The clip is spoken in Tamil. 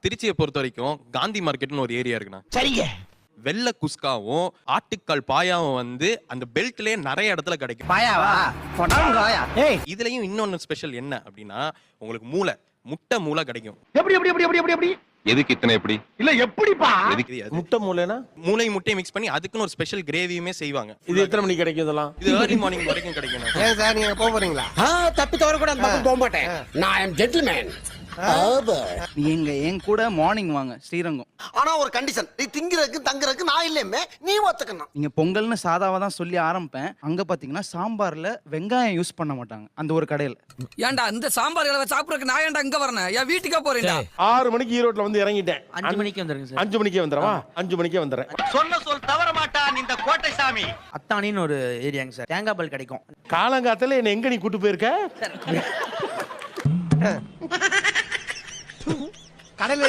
திருச்சியை பொறுத்த வரைக்கும் காந்தி மார்க்கெட்னு ஒரு ஏரியா இருக்குண்ணா. சரிங்க. வெள்ளை குஸ்காவும் ஆட்டுக்கால் பாயாவும் வந்து அந்த பெல்ட்லயே நிறைய இடத்துல கிடைக்கும். பாயாவா? கொடாங்கோயா. ஏய், இதுலயும் இன்னொன்னு ஸ்பெஷல் என்ன அப்படின்னா, உங்களுக்கு முட்டை மூளை கிடைக்கும். எப்படி எப்படி எப்படி எப்படி எப்படி? எதுக்கு இத்தனை எப்படி? இல்ல எப்படிப்பா? எதுக்கு அது? முட்டை மூளைனா முட்டையை மிக்ஸ் பண்ணி அதுக்குன்னு ஒரு ஸ்பெஷல் கிரேவியுமே செய்வாங்க. இது எத்தனை மணிக்கு கிடைக்கும் இதெல்லாம்? இது ஏர்லி மார்னிங் வரைக்கும் கிடைக்கும். ஏன் சார் நீங்க போக போறீங்களா? தப்பி தவற கூட அந்த பக்கம் போக மாட்டேன். நான் ஐ அம் ஜென்டில்மேன். என் கூட மார்னிங் வாங்க ஸ்ரீரங்கம். ஆனா ஒரு கண்டிஷன், நீ திங்கிறதுக்கு தங்குறதுக்கு நான் இல்லையுமே, நீ ஒத்துக்கணும். நீங்க பொங்கல்னு சாதாவா தான் சொல்லி ஆரம்பிப்பேன். அங்க பாத்தீங்கன்னா சாம்பார்ல வெங்காயம் யூஸ் பண்ண மாட்டாங்க அந்த ஒரு கடையில. ஏன்டா இந்த சாம்பார் கலவை சாப்பிடறதுக்கு நான் ஏன்டா இங்க வரணும்? என் வீட்டுக்கே போறேன்டா. 6 மணிக்கு ஈரோட்ல வந்து இறங்கிட்டேன். 5 மணிக்கு வந்துருங்க சார். 5 மணிக்கே வந்துறவா? 5 மணிக்கே வந்துறேன். சொன்ன சொல் தவற மாட்டான் இந்த கோட்டை சாமி. அத்தானின்னு ஒரு ஏரியாங்க சார். தேங்காய் பால் கிடைக்கும். காலங்காத்தால என்ன எங்க நீ கூட்டு போயிருக்க? கடையில